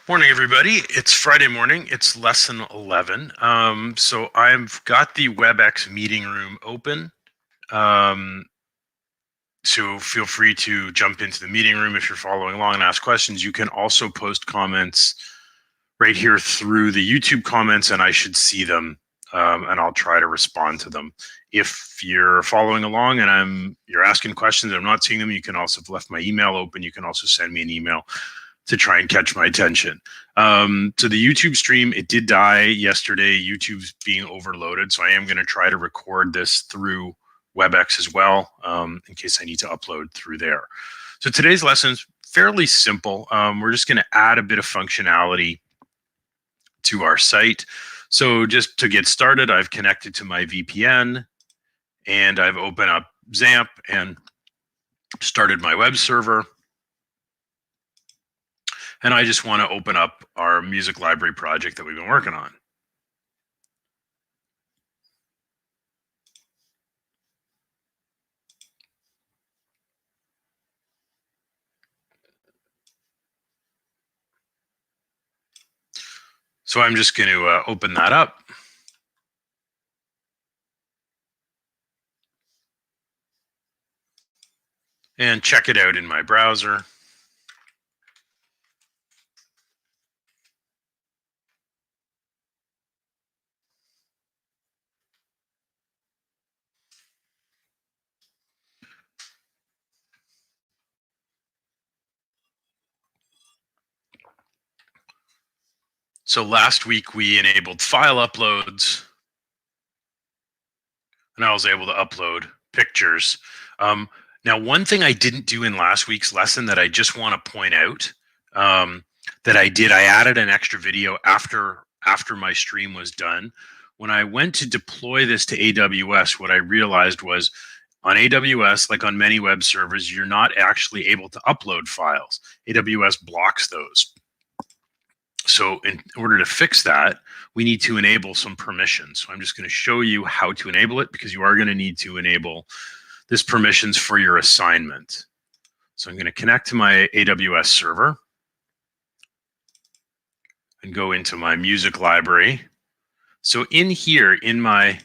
Morning, everybody. It's Friday morning. It's lesson 11. So I've got the WebEx meeting room open. So feel free to jump into the meeting room if you're following along and ask questions. You can also post comments right here through the YouTube comments, and I should see them, and I'll try to respond to them. If you're following along and you're asking questions and I'm not seeing them, you can also, have left my email open. You can also send me an email to try and catch my attention. So the YouTube stream, it did die yesterday. YouTube's being overloaded, so I am going to try to record this through WebEx as well, in case I need to upload through there. So today's lesson is fairly simple. We're just going to add a bit of functionality to our site. So just to get started, I've connected to my VPN and I've opened up XAMPP and started my web server. And I just want to open up our music library project that we've been working on. So I'm just going to open that up. And check it out in my browser. So last week we enabled file uploads, and I was able to upload pictures. Now, one thing I didn't do in last week's lesson that I just want to point out, that I added an extra video after my stream was done. When I went to deploy this to AWS, what I realized was on AWS, like on many web servers, you're not actually able to upload files. AWS blocks those. So in order to fix that, we need to enable some permissions. So I'm just going to show you how to enable it, because you are going to need to enable this permissions for your assignment. So I'm going to connect to my AWS server and go into my music library. So in here, in my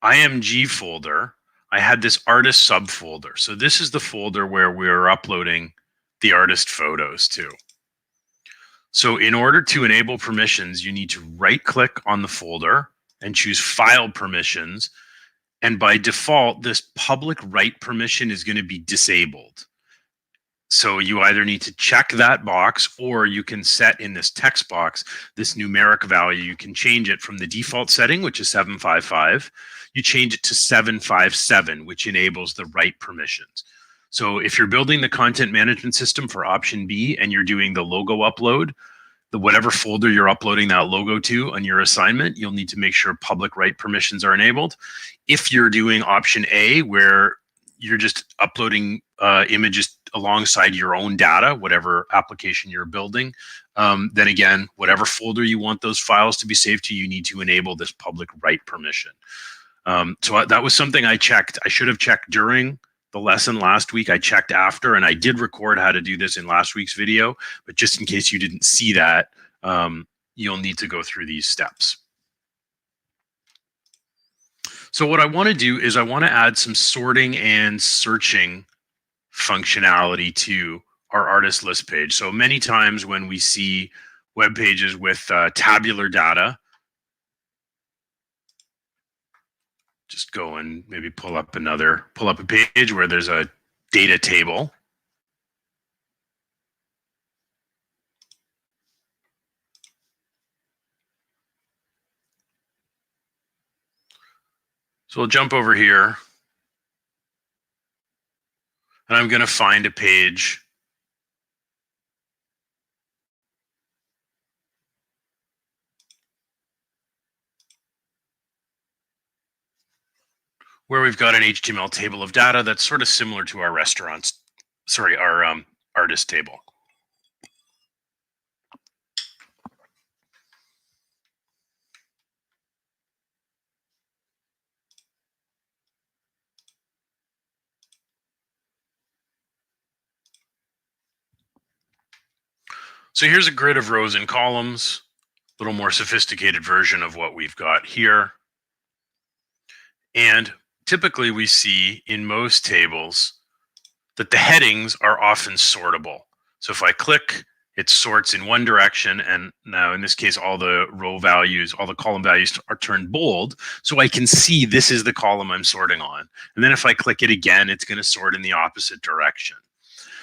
IMG folder, I had this artist subfolder. So this is the folder where we're uploading the artist photos to. So in order to enable permissions, you need to right-click on the folder and choose File Permissions. And by default, this public write permission is going to be disabled. So you either need to check that box, or you can set in this text box this numeric value. You can change it from the default setting, which is 755. You change it to 757, which enables the write permissions. So if you're building the content management system for option B and you're doing the logo upload, whatever folder you're uploading that logo to on your assignment, you'll need to make sure public write permissions are enabled. If you're doing option A, where you're just uploading images alongside your own data, whatever application you're building, then again, whatever folder you want those files to be saved to, you need to enable this public write permission. So that was something I checked. I should have checked during the lesson last week. I checked after, and I did record how to do this in last week's video, but just in case you didn't see that, you'll need to go through these steps. So what I want to do is I want to add some sorting and searching functionality to our artist list page. So many times when we see web pages with tabular data, just go and maybe pull up a page where there's a data table. So we'll jump over here, and I'm going to find a page where we've got an HTML table of data that's sort of similar to our our artist table. So here's a grid of rows and columns, a little more sophisticated version of what we've got here. And typically we see in most tables that the headings are often sortable. So if I click, it sorts in one direction. And now in this case, all the row values, all the column values are turned bold. So I can see this is the column I'm sorting on. And then if I click it again, it's going to sort in the opposite direction.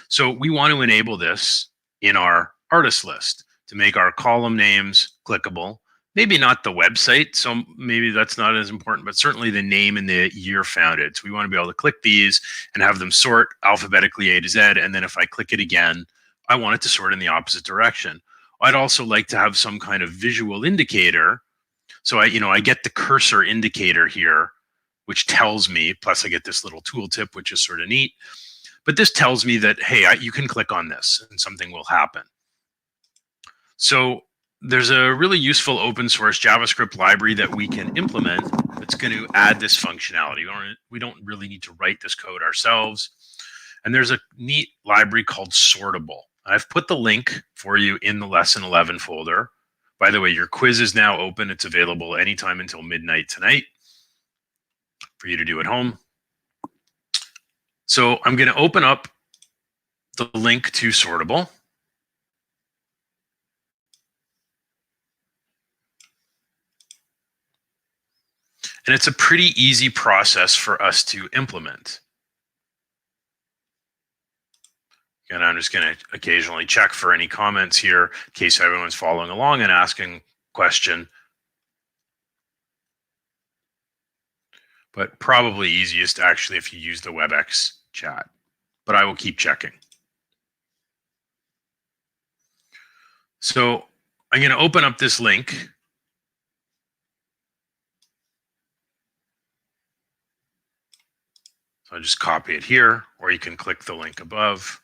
So we want to enable this in our artist list to make our column names clickable. Maybe not the website, so maybe that's not as important, but certainly the name and the year founded. So we want to be able to click these and have them sort alphabetically A to Z. And then if I click it again, I want it to sort in the opposite direction. I'd also like to have some kind of visual indicator. So I get the cursor indicator here, which tells me, plus I get this little tooltip, which is sort of neat. But this tells me that, hey, you can click on this and something will happen. So there's a really useful open source JavaScript library that we can implement that's going to add this functionality. We don't really need to write this code ourselves. And there's a neat library called Sortable. I've put the link for you in the Lesson 11 folder. By the way, your quiz is now open. It's available anytime until midnight tonight for you to do at home. So I'm going to open up the link to Sortable. And it's a pretty easy process for us to implement. And I'm just going to occasionally check for any comments here in case everyone's following along and asking a question. But probably easiest actually if you use the WebEx chat. But I will keep checking. So I'm going to open up this link. So I'll just copy it here, or you can click the link above.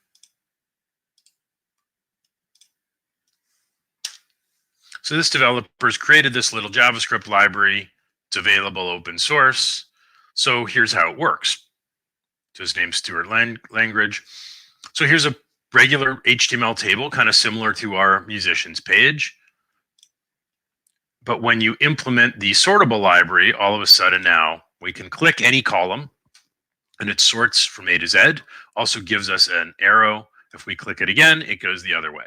So this developer's created this little JavaScript library. It's available open source. So here's how it works. So his name's Stuart Langridge. So here's a regular HTML table, kind of similar to our musicians page. But when you implement the sortable library, all of a sudden now we can click any column and it sorts from A to Z. Also gives us an arrow. If we click it again, it goes the other way.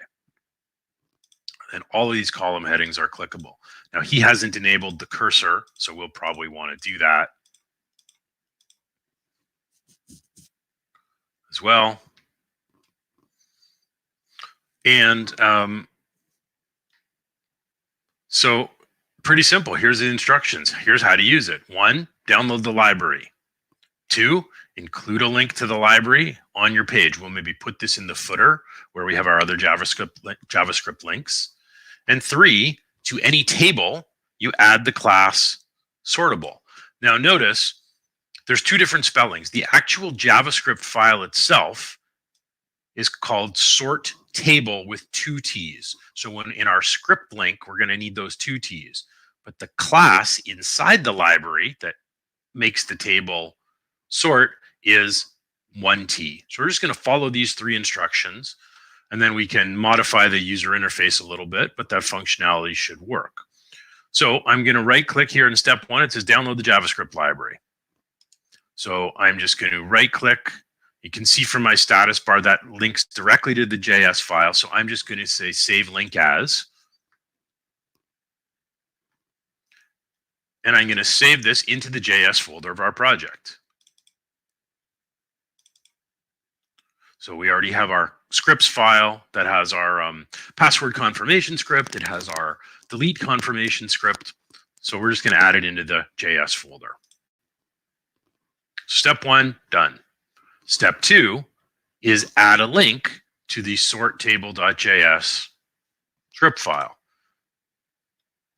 And all of these column headings are clickable. Now he hasn't enabled the cursor, so we'll probably want to do that as well. And so pretty simple. Here's the instructions. Here's how to use it. 1, download the library. 2, include a link to the library on your page. We'll maybe put this in the footer where we have our other JavaScript links. And 3, to any table, you add the class Sortable. Now notice there's 2 different spellings. The actual JavaScript file itself is called Sortable with 2 T's. So when in our script link, we're going to need those 2 T's. But the class inside the library that makes the table sort is 1 T. So we're just going to follow these 3 instructions, and then we can modify the user interface a little bit, but that functionality should work. So I'm going to right click here in step 1. It says download the JavaScript library. So I'm just going to right click. You can see from my status bar that links directly to the JS file. So I'm just going to say save link as. And I'm going to save this into the JS folder of our project. So we already have our scripts file that has our password confirmation script. It has our delete confirmation script. So we're just going to add it into the JS folder. Step 1, done. Step 2 is add a link to the sortable.js script file.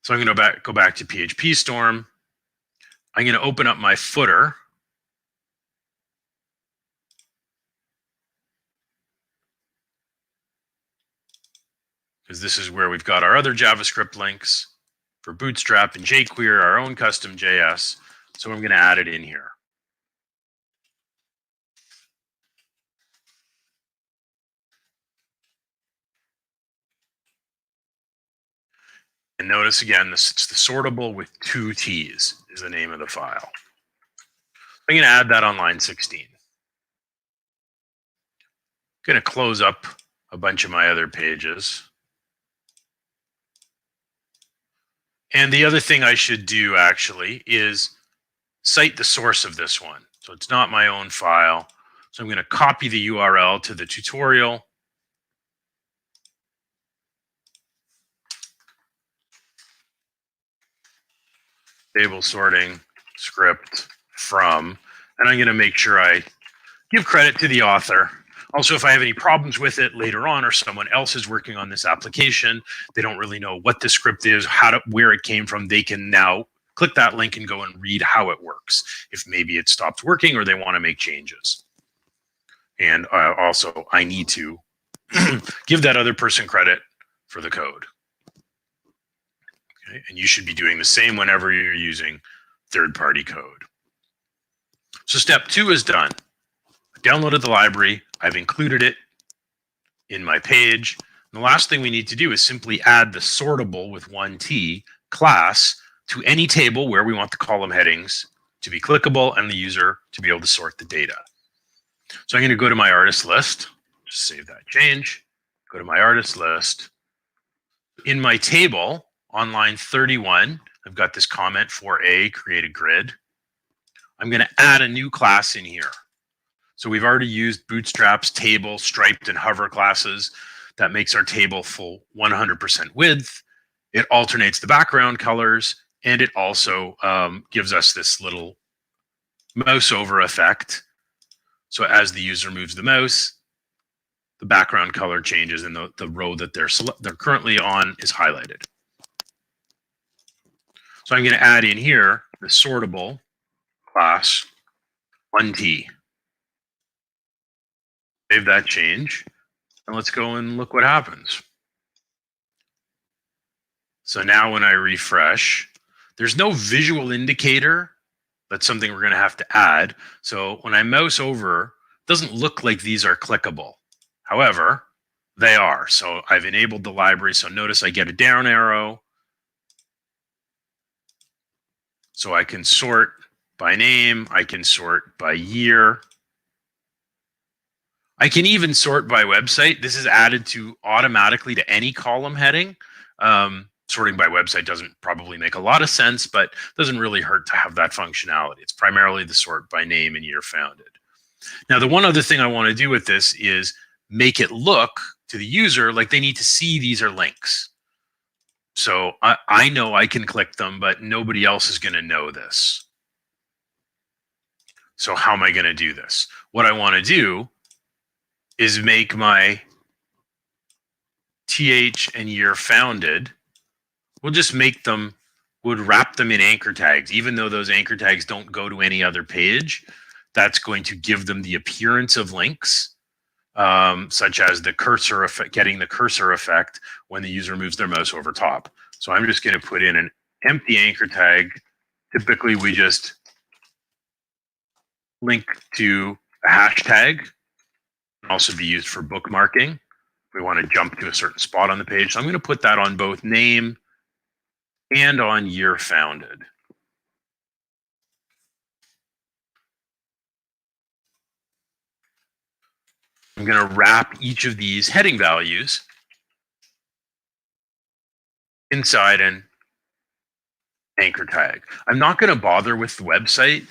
So I'm going to go back to PHP Storm. I'm going to open up my footer. Because this is where we've got our other JavaScript links for Bootstrap and jQuery, our own custom JS. So I'm going to add it in here. And notice again, it's the sortable with 2 T's is the name of the file. I'm going to add that on line 16. I'm going to close up a bunch of my other pages. And the other thing I should do actually is cite the source of this one. So it's not my own file. So I'm going to copy the URL to the tutorial. Table sorting script from, and I'm going to make sure I give credit to the author. Also, if I have any problems with it later on, or someone else is working on this application, they don't really know what the script is, where it came from, they can now click that link and go and read how it works. If maybe it stopped working or they want to make changes. And also, I need to give that other person credit for the code. Okay? And you should be doing the same whenever you're using third-party code. So step 2 is done. I downloaded the library. I've included it in my page. And the last thing we need to do is simply add the sortable with 1T class to any table where we want the column headings to be clickable and the user to be able to sort the data. So I'm going to go to my artist list, just save that change, go to my artist list. In my table on line 31, I've got this comment 4A, create a grid. I'm going to add a new class in here. So we've already used Bootstrap's table, striped, and hover classes. That makes our table full 100% width. It alternates the background colors, and it also gives us this little mouse over effect. So as the user moves the mouse, the background color changes and the row that they're currently on is highlighted. So I'm going to add in here the sortable class 1T. Save that change, and let's go and look what happens. So now when I refresh, there's no visual indicator. That's something we're going to have to add. So when I mouse over, it doesn't look like these are clickable. However, they are. So I've enabled the library. So notice I get a down arrow. So I can sort by name. I can sort by year. I can even sort by website. This is added to automatically to any column heading. Sorting by website doesn't probably make a lot of sense, but doesn't really hurt to have that functionality. It's primarily the sort by name and year founded. Now, the one other thing I want to do with this is make it look to the user like they need to see these are links. So I know I can click them, but nobody else is going to know this. So how am I going to do this? What I want to do is make my TH and year founded. We'll just make them, would wrap them in anchor tags, even though those anchor tags don't go to any other page. That's going to give them the appearance of links, such as the cursor effect, getting the cursor effect when the user moves their mouse over top. So I'm just going to put in an empty anchor tag. Typically, we just link to a hashtag. It can also be used for bookmarking. We want to jump to a certain spot on the page. So I'm going to put that on both name and on year founded. I'm going to wrap each of these heading values inside an anchor tag. I'm not going to bother with the website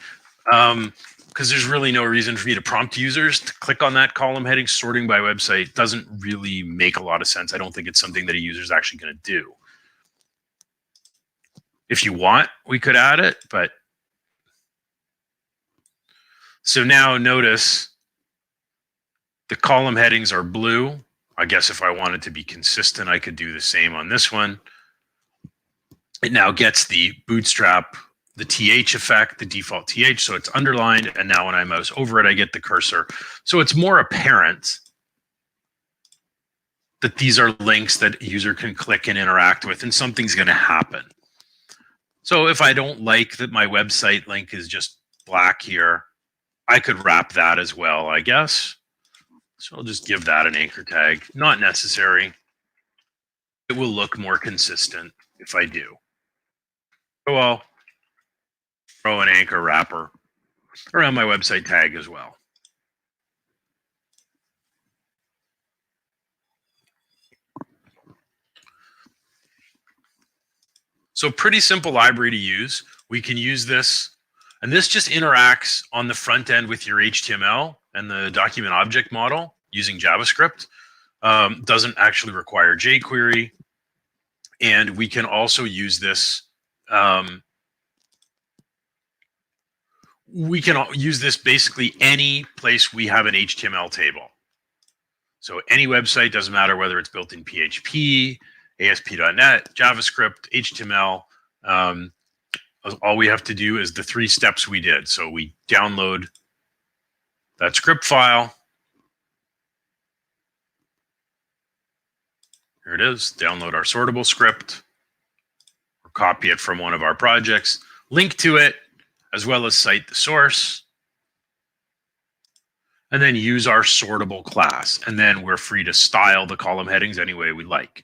because there's really no reason for me to prompt users to click on that column heading. Sorting by website doesn't really make a lot of sense. I don't think it's something that a user is actually going to do. If you want, we could add it, but so now notice the column headings are blue. I guess if I wanted to be consistent, I could do the same on this one. It now gets the Bootstrap, the TH effect, the default TH, so it's underlined, and now when I mouse over it, I get the cursor. So it's more apparent that these are links that a user can click and interact with, and something's going to happen. So if I don't like that my website link is just black here, I could wrap that as well, I guess. So I'll just give that an anchor tag. Not necessary. It will look more consistent if I do. So I'll throw an anchor wrapper around my website tag as well. So pretty simple library to use. We can use this, and this just interacts on the front end with your HTML and the document object model using JavaScript. Doesn't actually require jQuery. And we can also use this. We can use this basically any place we have an HTML table. So any website, doesn't matter whether it's built in PHP, ASP.NET, JavaScript, HTML. All we have to do is the 3 steps we did. So we download that script file. Here it is. Download our sortable script, or copy it from one of our projects, link to it, as well as cite the source, and then use our sortable class. And then we're free to style the column headings any way we like.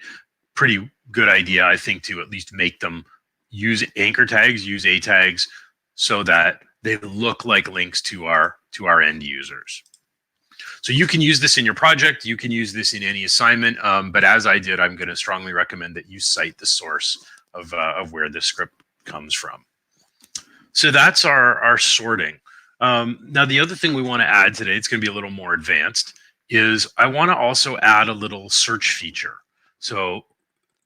Pretty good idea, I think, to at least make them use anchor tags, use A tags, so that they look like links to our end users. So you can use this in your project. You can use this in any assignment. But as I did, I'm going to strongly recommend that you cite the source of where this script comes from. So that's our sorting. Now, the other thing we want to add today, it's going to be a little more advanced, is I want to also add a little search feature. So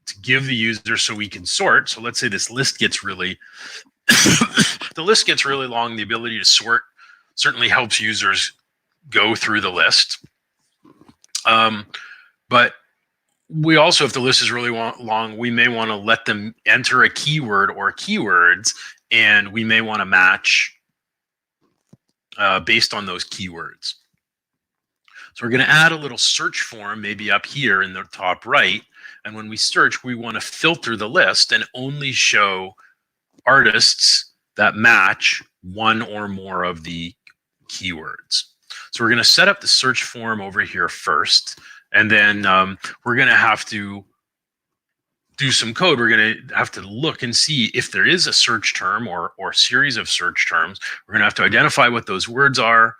to give the user so we can sort. So let's say this list gets really, the list gets really long. The ability to sort certainly helps users go through the list. But we also, if the list is really long, we may want to let them enter a keyword or keywords, and we may want to match based on those keywords. So we're going to add a little search form, maybe up here in the top right. And when we search, we want to filter the list and only show artists that match one or more of the keywords. So we're going to set up the search form over here first, and then we're going to have to do some code. We're going to have to look and see if there is a search term or series of search terms. We're going to have to identify what those words are,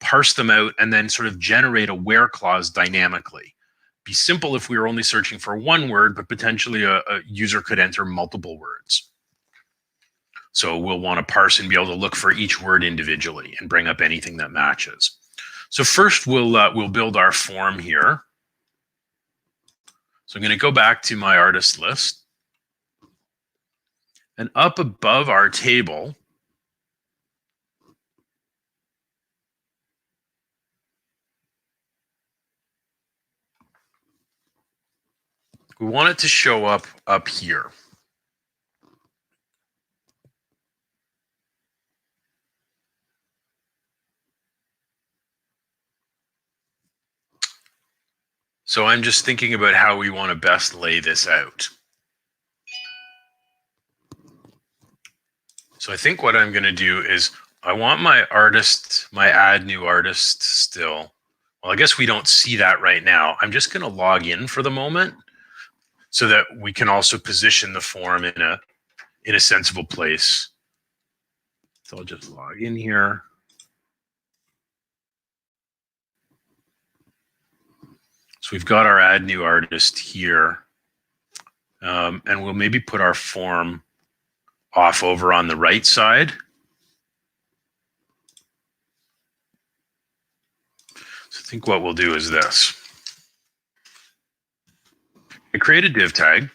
parse them out, and then sort of generate a where clause dynamically. Be simple if we were only searching for one word, but potentially a user could enter multiple words. So we'll want to parse and be able to look for each word individually and bring up anything that matches. So first we'll build our form here. So I'm going to go back to my artist list. And up above our table, we want it to show up here. So I'm just thinking about how we want to best lay this out. So I think what I'm going to do is I want my artist, my add new artist still. Well, I guess we don't see that right now. I'm just going to log in for the moment so that we can also position the form in a sensible place. So I'll just log in here. So we've got our add new artist here. And we'll maybe put our form off over on the right side. So I think what we'll do is this. I create a div tag.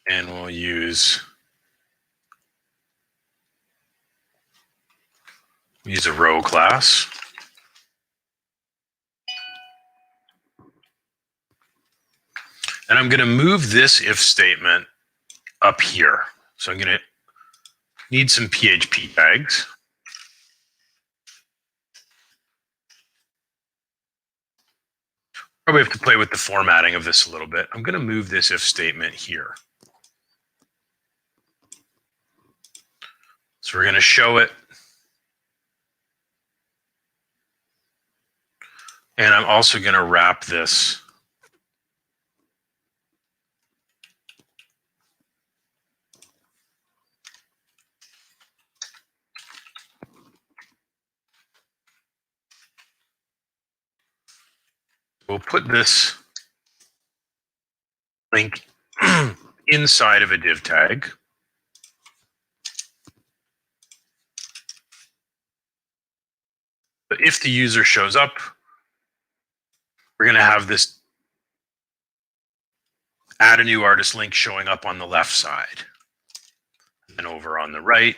And we'll use a row class. And I'm going to move this if statement up here. So I'm going to need some PHP tags. Probably have to play with the formatting of this a little bit. I'm going to move this if statement here. So we're going to show it And I'm also going to wrap this we'll put this link inside of a div tag. But if the user shows up, we're going to have this add a new artist link showing up on the left side. And over on the right,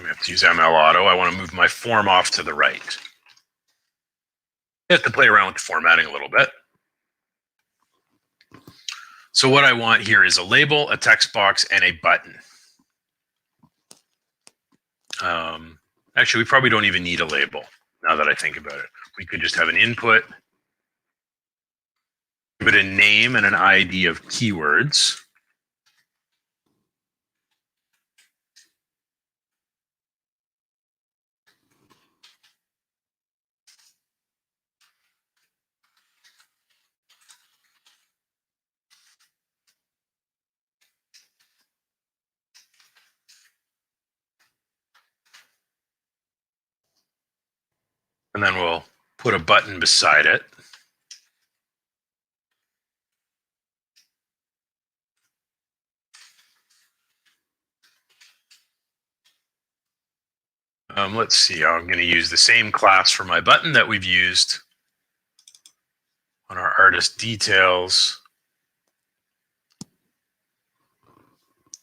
we have to use ML Auto. I want to move my form off to the right. You have to play around with the formatting a little bit. So what I want here is a label, a text box, and a button. Actually, we probably don't even need a label now that I think about it. We could just have an input, give it a name and an ID of keywords. And then we'll put a button beside it. Let's see, I'm going to use the same class for my button that we've used on our artist details.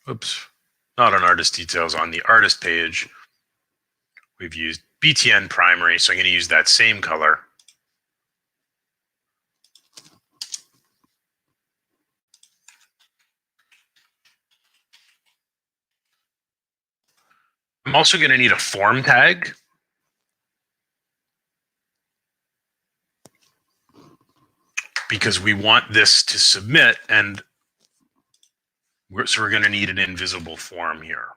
Oops, not on artist details, on the artist page. We've used BTN primary, so I'm going to use that same color. I'm also going to need a form tag. Because we want this to submit, and so we're going to need an invisible form here.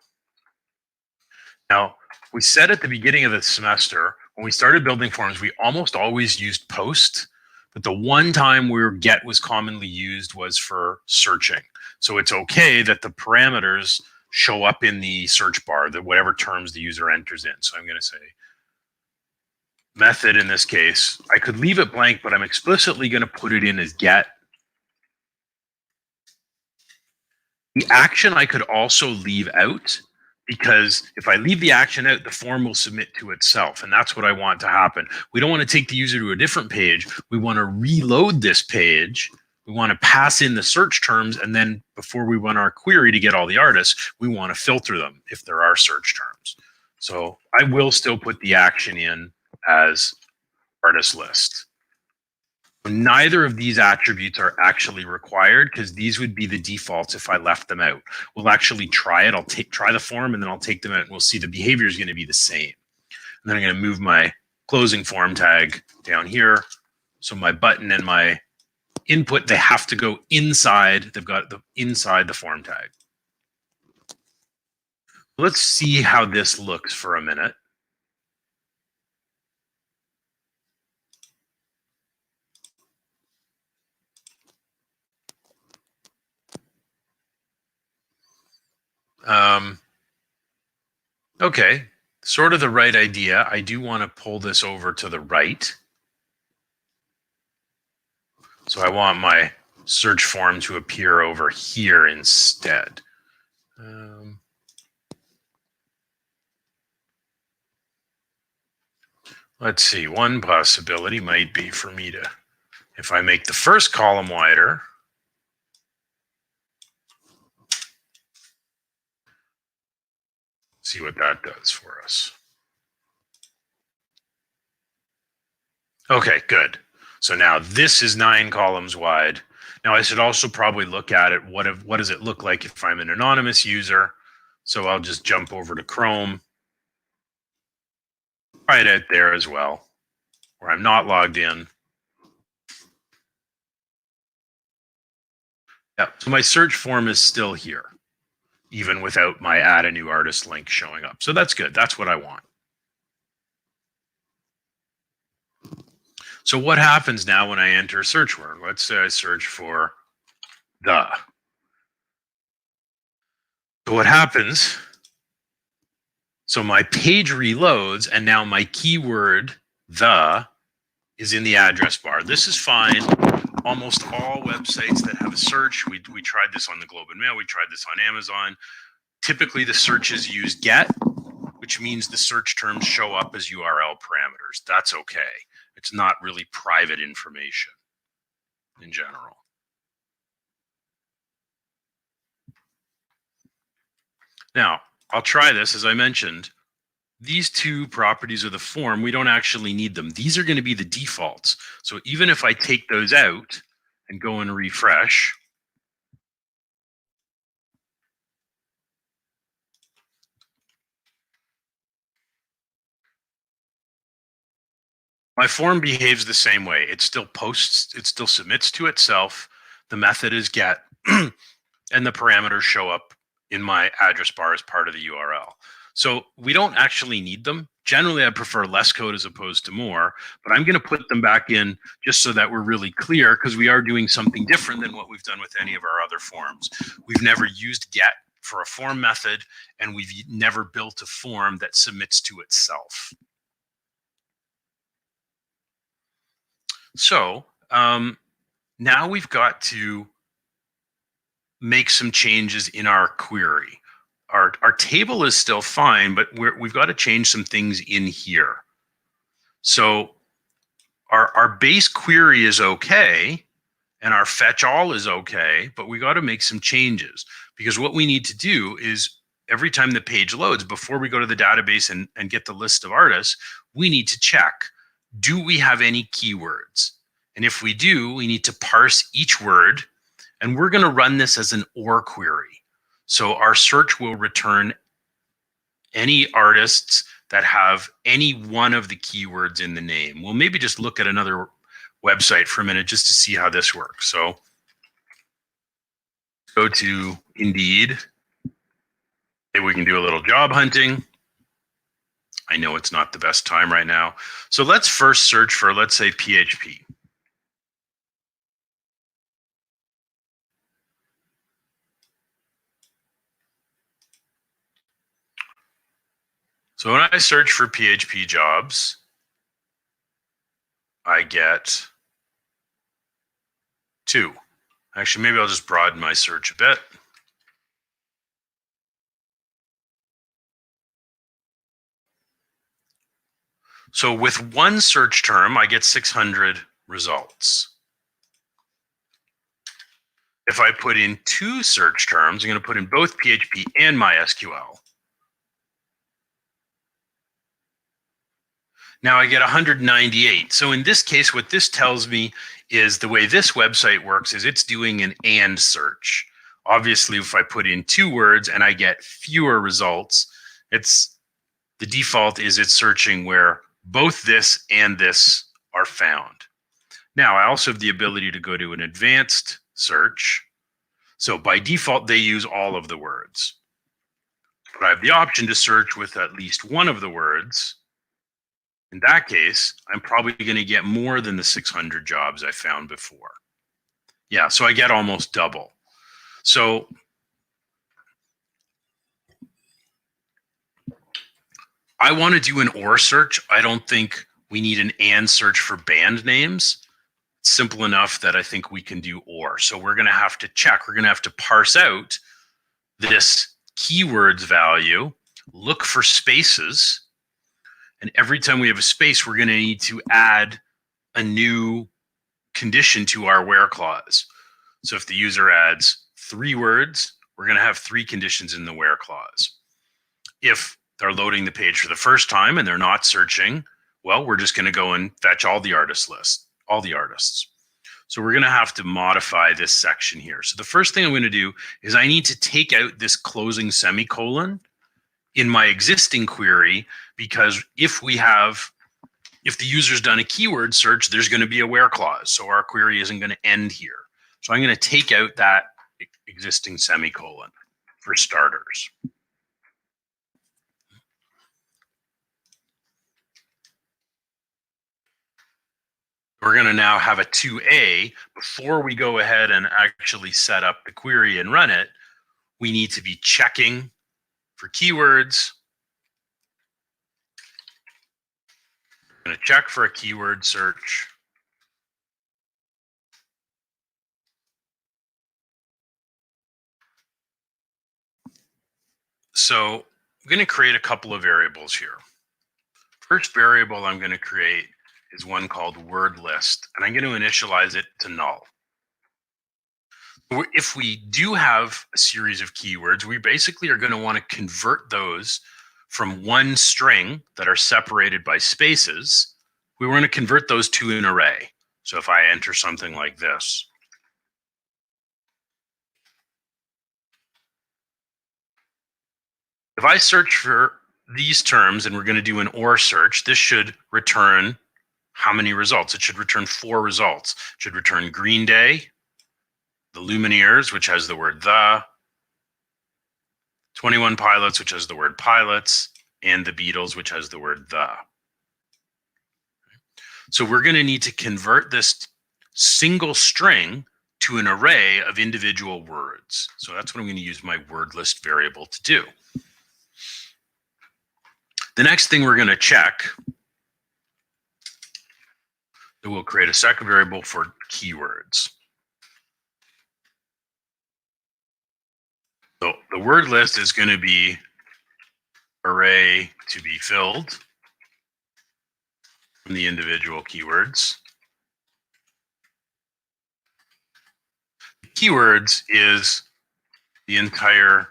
Now, we said at the beginning of the semester, when we started building forms, we almost always used post, but the one time where get was commonly used was for searching. So it's okay that the parameters show up in the search bar, that whatever terms the user enters in. So I'm going to say method in this case. I could leave it blank, but I'm explicitly going to put it in as get. The action I could also leave out, because if I leave the action out, the form will submit to itself. And that's what I want to happen. We don't want to take the user to a different page. We want to reload this page. We want to pass in the search terms. And then before we run our query to get all the artists, we want to filter them if there are search terms. So I will still put the action in as artist list. Neither of these attributes are actually required because these would be the defaults if I left them out. We'll actually try it. I'll try the form and then I'll take them out and we'll see the behavior is going to be the same. And then I'm going to move my closing form tag down here. So my button and my input, they have to go inside. They've got the inside the form tag. Let's see how this looks for a minute. Okay, sort of the right idea. I do want to pull this over to the right. So I want my search form to appear over here instead. Let's see, one possibility might be for me to, if I make the first column wider, see what that does for us. Okay, good. So now this is 9 columns wide. Now I should also probably look at it. What does it look like if I'm an anonymous user? So I'll just jump over to Chrome, try it out there as well, where I'm not logged in. Yeah, so my search form is still here, even without my add a new artist link showing up. So that's good. That's what I want. So what happens now when I enter a search word? Let's say I search for the. So what happens? So my page reloads, and now my keyword the is in the address bar. This is fine. Almost all websites that have a search, we tried this on the Globe and Mail, we tried this on Amazon. Typically the searches use get, which means the search terms show up as URL parameters. That's okay. It's not really private information in general. Now, I'll try this. As I mentioned, these two properties of the form, we don't actually need them. These are going to be the defaults. So even if I take those out and go and refresh, my form behaves the same way. It still posts, it still submits to itself. The method is get, and the parameters show up in my address bar as part of the URL. So we don't actually need them. Generally, I prefer less code as opposed to more, but I'm going to put them back in just so that we're really clear, because we are doing something different than what we've done with any of our other forms. We've never used get for a form method, and we've never built a form that submits to itself. So now we've got to make some changes in our query. Our table is still fine, but we've got to change some things in here. So our base query is okay, and our fetch all is okay, but we got to make some changes, because what we need to do is every time the page loads, before we go to the database and get the list of artists, we need to check, do we have any keywords? And if we do, we need to parse each word, and we're going to run this as an OR query. So our search will return any artists that have any one of the keywords in the name. We'll maybe just look at another website for a minute just to see how this works. So go to Indeed. Maybe we can do a little job hunting. I know it's not the best time right now. So let's first search for, let's say, PHP. So when I search for PHP jobs, I get 2. Actually, maybe I'll just broaden my search a bit. So with one search term, I get 600 results. If I put in 2 search terms, I'm going to put in both PHP and MySQL. Now I get 198. So in this case, what this tells me is the way this website works is it's doing an and search. Obviously, if I put in 2 words and I get fewer results, the default is it's searching where both this and this are found. Now, I also have the ability to go to an advanced search. So by default, they use all of the words. But I have the option to search with at least one of the words. In that case, I'm probably going to get more than the 600 jobs I found before. Yeah, so I get almost double. So I want to do an OR search. I don't think we need an AND search for band names. It's simple enough that I think we can do OR. So we're going to have to check. We're going to have to parse out this keywords value, look for spaces, and every time we have a space, we're going to need to add a new condition to our where clause. So if the user adds 3 words, we're going to have 3 conditions in the where clause. If they're loading the page for the first time and they're not searching, well, we're just going to go and fetch all the artist list, all the artists. So we're going to have to modify this section here. So the first thing I'm going to do is I need to take out this closing semicolon in my existing query, because if the user's done a keyword search, there's going to be a where clause. So our query isn't going to end here. So I'm going to take out that existing semicolon for starters. We're going to now have a 2A. Before we go ahead and actually set up the query and run it, we need to be checking for keywords. I'm going to check for a keyword search. So I'm going to create a couple of variables here. First variable I'm going to create is one called word list, and I'm going to initialize it to null. If we do have a series of keywords, we basically are going to want to convert those from one string that are separated by spaces. We want to convert those to an array. So if I enter something like this, if I search for these terms, and we're going to do an OR search, this should return how many results? It should return 4 results. It should return Green Day, the Lumineers, which has the word the, 21 Pilots, which has the word pilots, and the Beatles, which has the word the. So we're going to need to convert this single string to an array of individual words. So that's what I'm going to use my word list variable to do. The next thing we're going to check, so we'll create a second variable for keywords. So the word list is going to be array to be filled from the individual keywords. Keywords is the entire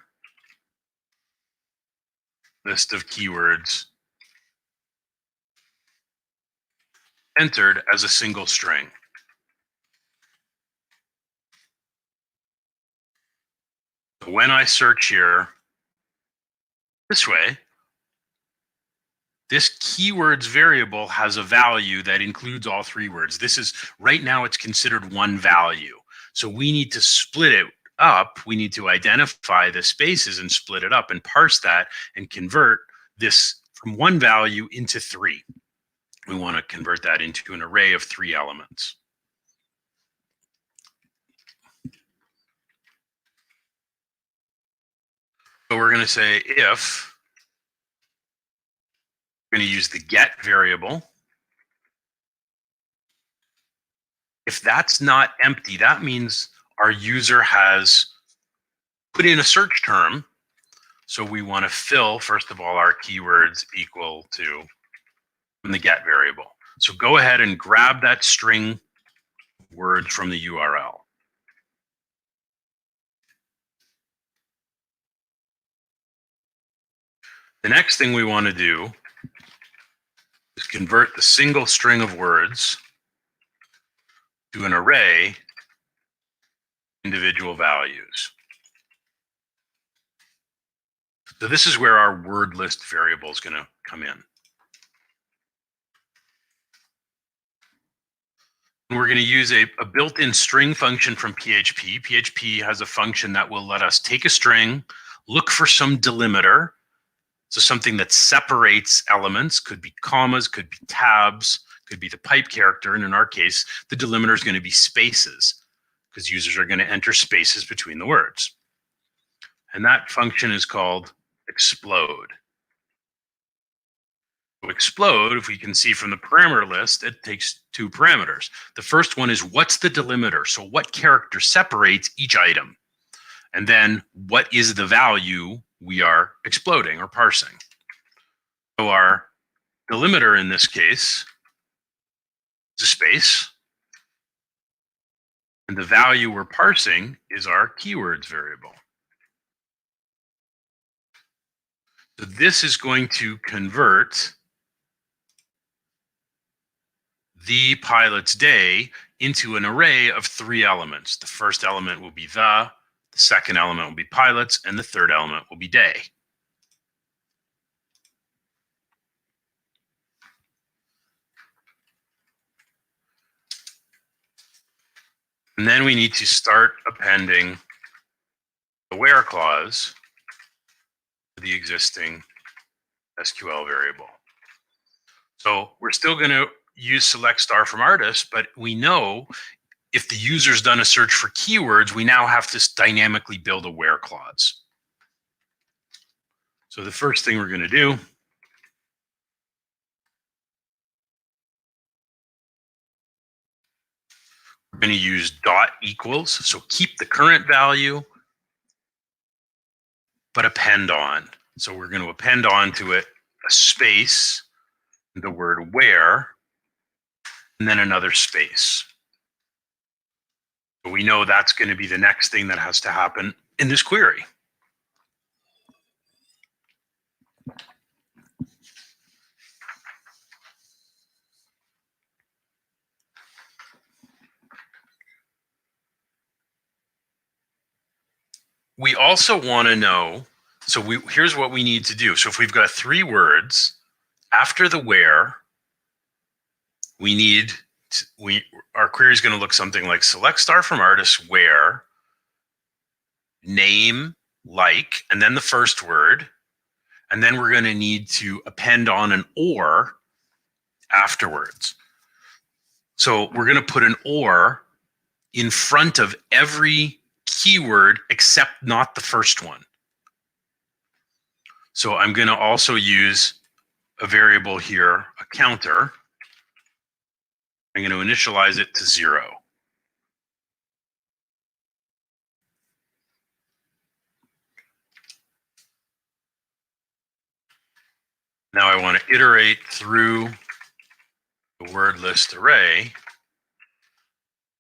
list of keywords entered as a single string. So when I search here this way, this keywords variable has a value that includes all 3 words. This is, right now it's considered one value. So we need to split it up. We need to identify the spaces and split it up and parse that and convert this from one value into 3. We want to convert that into an array of 3 elements. So we're going to say if, we're going to use the get variable. If that's not empty, that means our user has put in a search term. So we want to fill, first of all, our keywords equal to the get variable. So go ahead and grab that string words from the URL. The next thing we want to do is convert the single string of words to an array individual values. So this is where our word list variable is going to come in. And we're going to use a built-in string function from PHP. PHP has a function that will let us take a string, look for some delimiter, so something that separates elements, could be commas, could be tabs, could be the pipe character, and in our case, the delimiter is going to be spaces, because users are going to enter spaces between the words. And that function is called explode. So explode, if we can see from the parameter list, it takes 2 parameters. The first one is what's the delimiter? So what character separates each item? And then what is the value we are exploding or parsing? So our delimiter in this case is a space. And the value we're parsing is our keywords variable. So this is going to convert the pilot's day into an array of 3 elements. The first element will be the second element will be pilots, and the third element will be day. And then we need to start appending the where clause to the existing SQL variable. So we're still going to use select star from artist, but we know if the user's done a search for keywords, we now have to dynamically build a where clause. So the first thing we're going to do, we're going to use dot equals. So keep the current value, but append on. So we're going to append on to it a space, the word where, and then another space. So we know that's going to be the next thing that has to happen in this query. We also want to know, so here's what we need to do. So if we've got 3 words, after the where, we need our query is going to look something like select star from artist where name like, and then the first word, and then we're going to need to append on an or afterwards. So we're going to put an or in front of every keyword except not the first one. So I'm going to also use a variable here, a counter. I'm going to initialize it to 0. Now I want to iterate through the word list array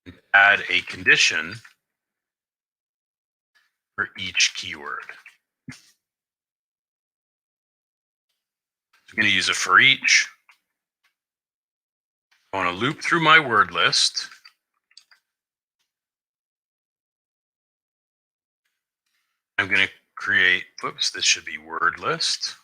and add a condition for each keyword. I'm going to use a for each. I want to loop through my word list. I'm going to create, whoops, this should be word list.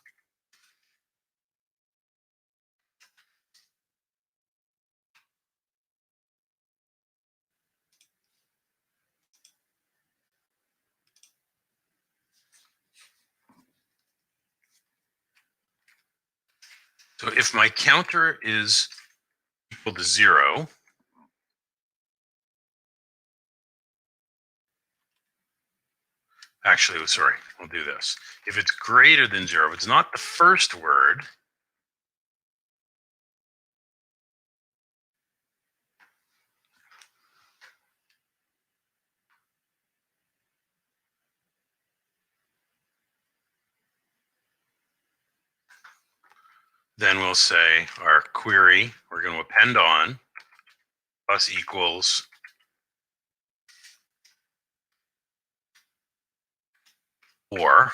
So if my counter is equal to 0, actually, sorry, we'll do this. If it's greater than 0, if it's not the first word, then we'll say our query, we're going to append on plus equals or.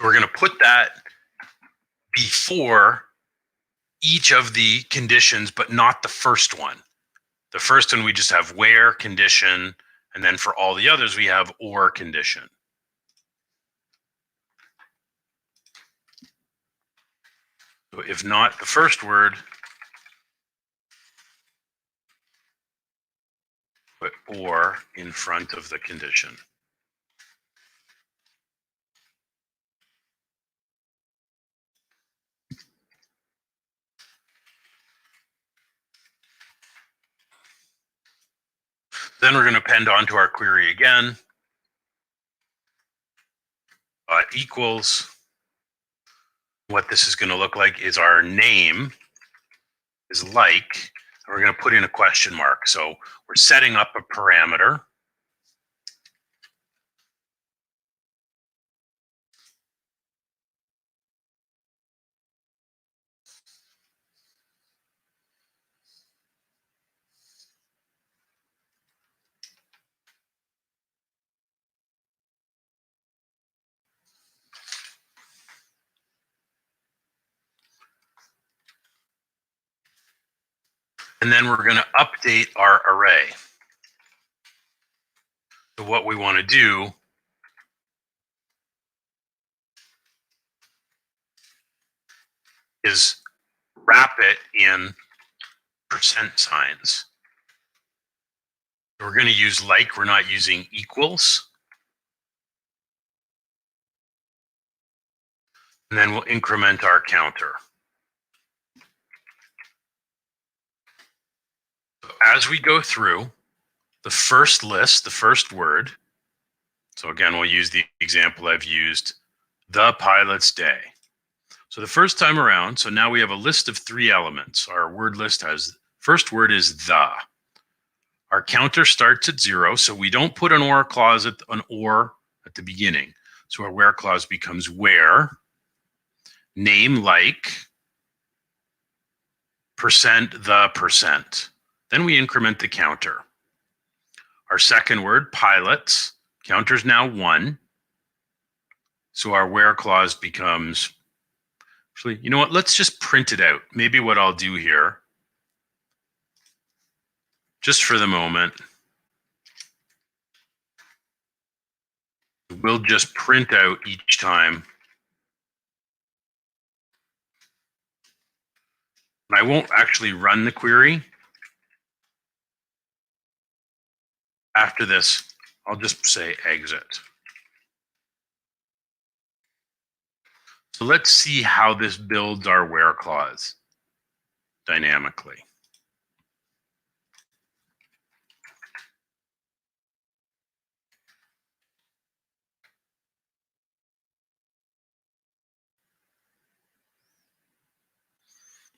We're going to put that before each of the conditions, but not the first one. The first one, we just have where condition, and then for all the others, we have or condition. So if not the first word, put or in front of the condition. Then we're going to append onto our query again. Equals. What this is going to look like is our name is like, and we're going to put in a question mark. So we're setting up a parameter. And then we're going to update our array. So what we want to do is wrap it in percent signs. We're going to use like, we're not using equals. And then we'll increment our counter. As we go through the first list, the first word, so again, we'll use the example I've used, the pilot's day. So the first time around, so now we have a list of 3 elements. Our word list has, first word is the. Our counter starts at 0, so we don't put an or clause at the beginning. So our where clause becomes where, name like, percent the percent. Then we increment the counter. Our second word, pilots, counter's now 1. So our where clause becomes, actually, you know what, let's just print it out. Maybe what I'll do here, just for the moment, we'll just print out each time. And I won't actually run the query. After this, I'll just say exit. So let's see how this builds our where clause dynamically.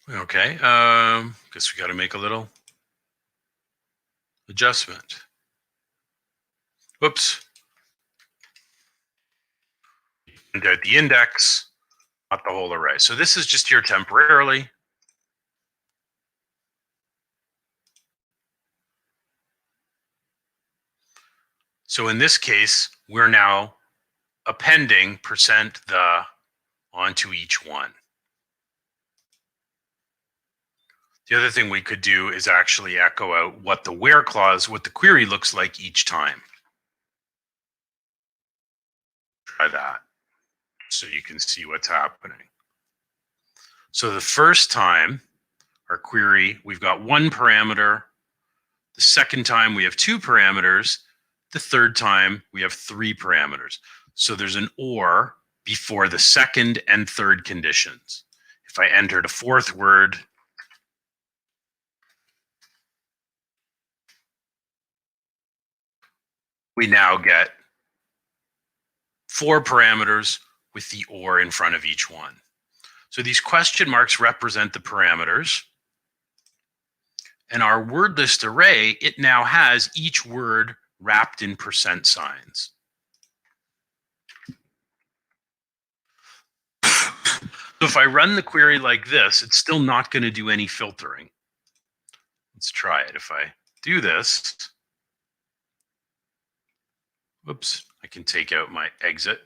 Okay, guess we got to make a little adjustment. Whoops. Print out the index, not the whole array. So this is just here temporarily. So in this case, we're now appending percent the onto each one. The other thing we could do is actually echo out what the where clause, what the query looks like each time. Try that so you can see what's happening. So the first time, our query, we've got 1 parameter. The second time, we have 2 parameters. The third time, we have 3 parameters. So there's an or before the second and third conditions. If I entered a 4th word, we now get 4 parameters with the or in front of each one. So these question marks represent the parameters. And our word list array, it now has each word wrapped in percent signs. So if I run the query like this, it's still not going to do any filtering. Let's try it. If I do this, whoops, I can take out my exit.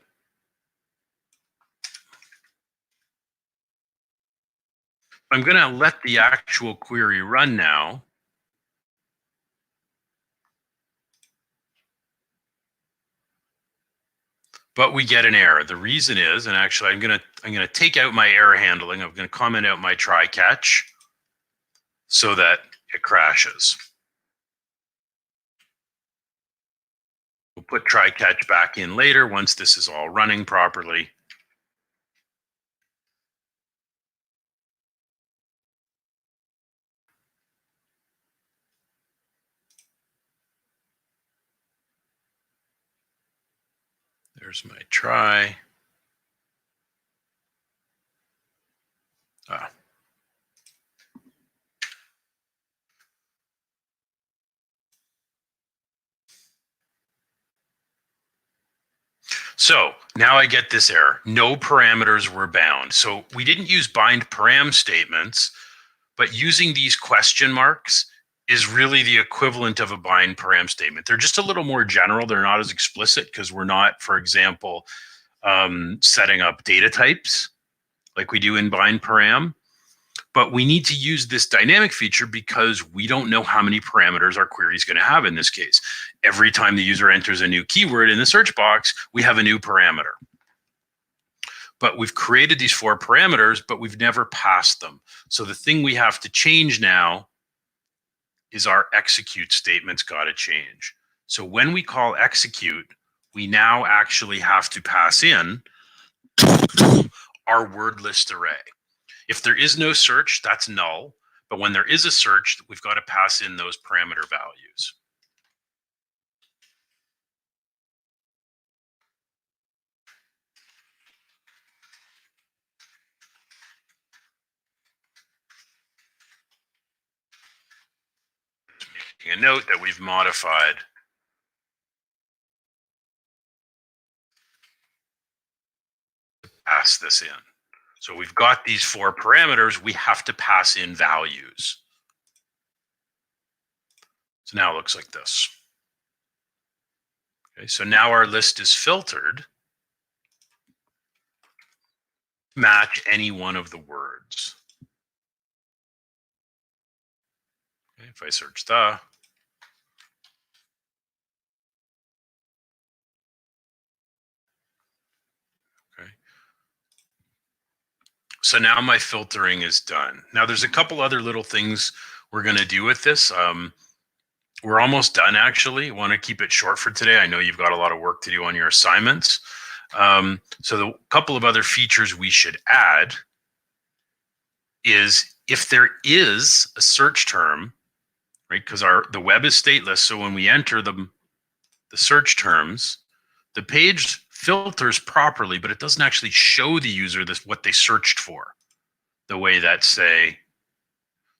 I'm going to let the actual query run now. But we get an error. The reason is, and actually I'm gonna take out my error handling. I'm gonna comment out my try catch so that it crashes. We'll put try catch back in later once this is all running properly. There's my try. So now I get this error. No parameters were bound. So we didn't use bind param statements, but using these question marks is really the equivalent of a bind param statement. They're just a little more general. They're not as explicit because we're not, for example, setting up data types like we do in bind param. But we need to use this dynamic feature because we don't know how many parameters our query is going to have in this case. Every time the user enters a new keyword in the search box, we have a new parameter. But we've created these 4 parameters, but we've never passed them. So the thing we have to change now is our execute statement's got to change. So when we call execute, we now actually have to pass in our word list array. If there is no search, that's null. But when there is a search, we've got to pass in those parameter values. Making a note that we've modified to pass this in. So we've got these 4 parameters, we have to pass in values. So now it looks like this. Okay, so now our list is filtered to match any one of the words. Okay, if I search the, okay. So now my filtering is done. Now there's a couple other little things we're going to do with this. We're almost done, actually. I want to keep it short for today. I know you've got a lot of work to do on your assignments. So the couple of other features we should add is if there is a search term, right? Because the web is stateless. So when we enter the search terms, the page filters properly, but it doesn't actually show the user what they searched for the way that say.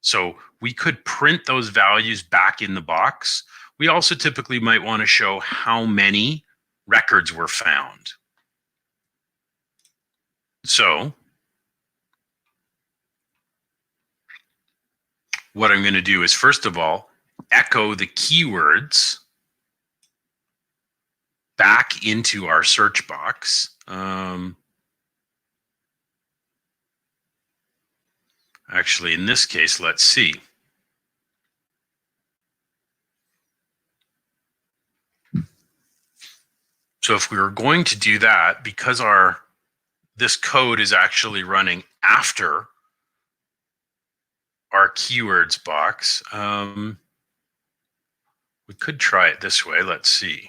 So we could print those values back in the box. We also typically might want to show how many records were found. So what I'm going to do is, first of all, echo the keywords back into our search box. Actually, in this case, let's see. So if we were going to do that, because this code is actually running after our keywords box, we could try it this way. Let's see.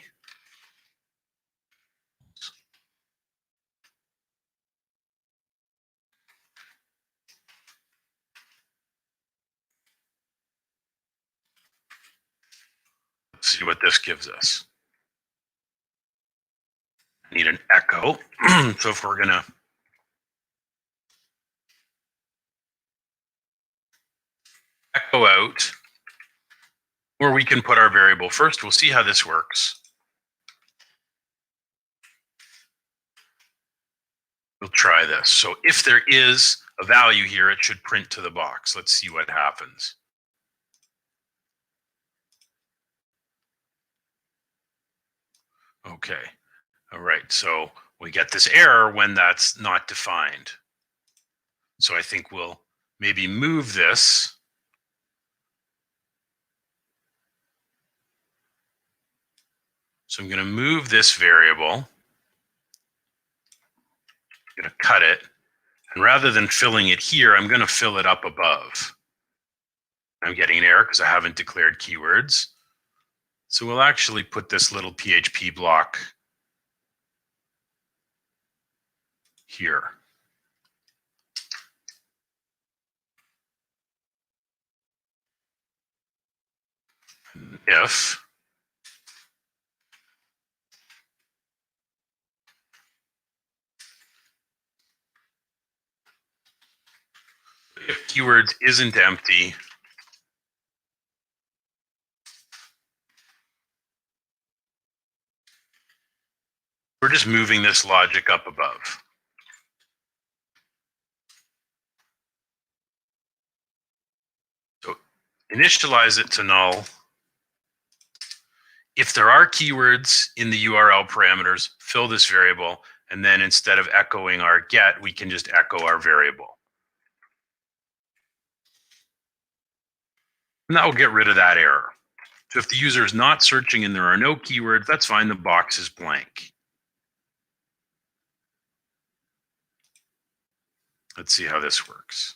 Let's see what this gives us. I need an echo. So if we're going to echo out where we can put our variable first, we'll see how this works. We'll try this. So if there is a value here, it should print to the box. Let's see what happens. Okay. All right. So we get this error when that's not defined. So I think we'll maybe move this. So I'm going to move this variable. I'm going to cut it. And rather than filling it here, I'm going to fill it up above. I'm getting an error because I haven't declared keywords. So we'll actually put this little PHP block here. If keywords isn't empty, we're just moving this logic up above. So initialize it to null. If there are keywords in the URL parameters, fill this variable, and then instead of echoing our get, we can just echo our variable. And that will get rid of that error. So if the user is not searching and there are no keywords, that's fine, the box is blank. Let's see how this works.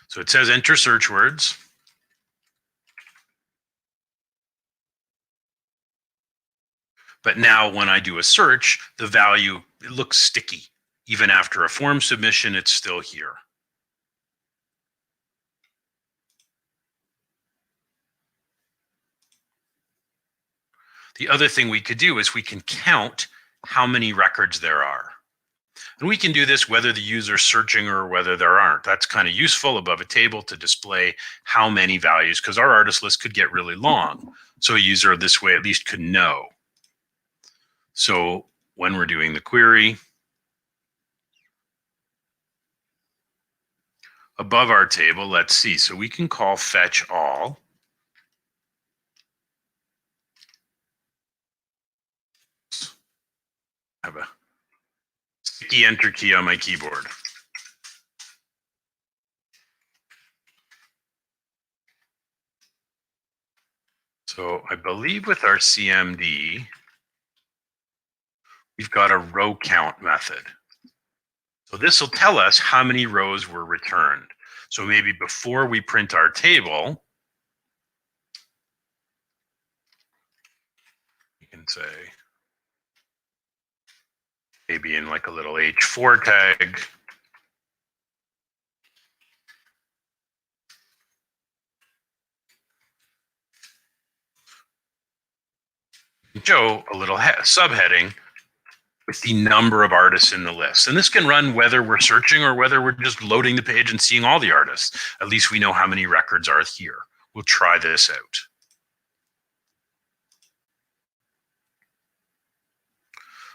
So it says enter search words. But now when I do a search, the value, it looks sticky. Even after a form submission, it's still here. The other thing we could do is we can count how many records there are. And we can do this whether the user's searching or whether there aren't. That's kind of useful above a table to display how many values, because our artist list could get really long. So a user this way at least could know. So when we're doing the query, above our table, let's see. So we can call fetch all. I have a sticky enter key on my keyboard. So I believe with our CMD, we've got a row count method. So this will tell us how many rows were returned. So maybe before we print our table, you can say, maybe in like a little H4 tag, show a little subheading with the number of artists in the list. And this can run whether we're searching or whether we're just loading the page and seeing all the artists. At least we know how many records are here. We'll try this out.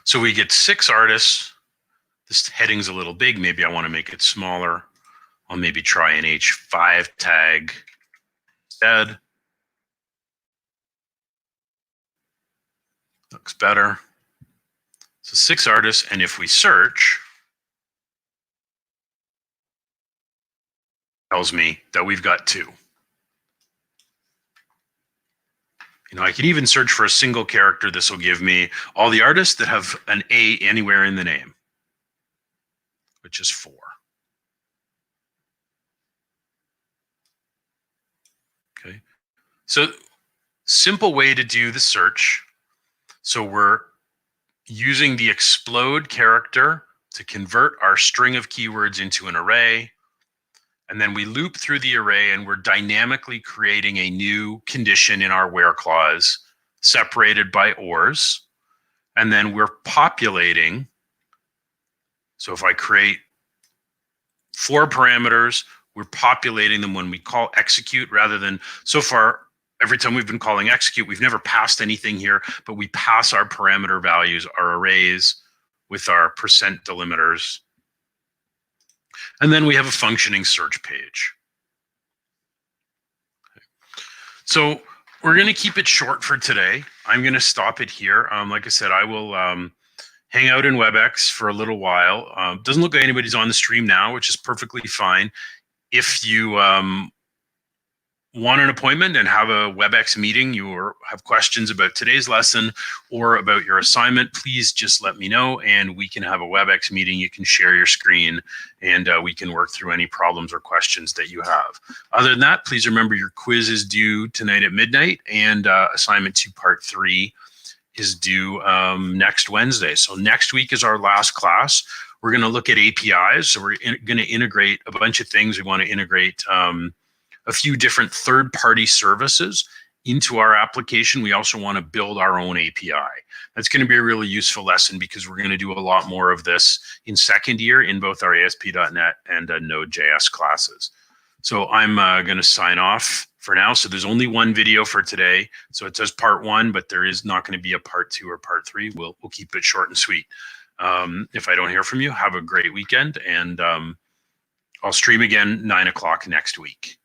So we get 6 artists. This heading's a little big. Maybe I want to make it smaller. I'll maybe try an H5 tag instead. Looks better. So 6 artists, and if we search, tells me that we've got 2. You know, I can even search for a single character. This will give me all the artists that have an A anywhere in the name, which is 4. Okay, so simple way to do the search. So we're using the explode character to convert our string of keywords into an array. And then we loop through the array and we're dynamically creating a new condition in our where clause separated by ors. And then we're populating. So if I create 4 parameters, we're populating them when we call execute rather than, so far, every time we've been calling execute, we've never passed anything here, but we pass our parameter values, our arrays with our percent delimiters. And then we have a functioning search page. Okay. So we're going to keep it short for today. I'm going to stop it here. Like I said, I will hang out in WebEx for a little while. Doesn't look like anybody's on the stream now, which is perfectly fine. If you want an appointment and have a WebEx meeting, you have questions about today's lesson or about your assignment, please just let me know and we can have a WebEx meeting. You can share your screen and we can work through any problems or questions that you have. Other than that, please remember your quiz is due tonight at midnight and assignment 2 part 3 is due next Wednesday. So next week is our last class. We're going to look at APIs. So we're going to integrate a bunch of things. We want to integrate a few different third-party services into our application. We also want to build our own API. That's going to be a really useful lesson because we're going to do a lot more of this in second year in both our ASP.NET and Node.js classes. So I'm going to sign off for now. So there's only one video for today. So it says part 1, but there is not going to be a part 2 or part 3. We'll keep it short and sweet. If I don't hear from you, have a great weekend, and I'll stream again 9 o'clock next week.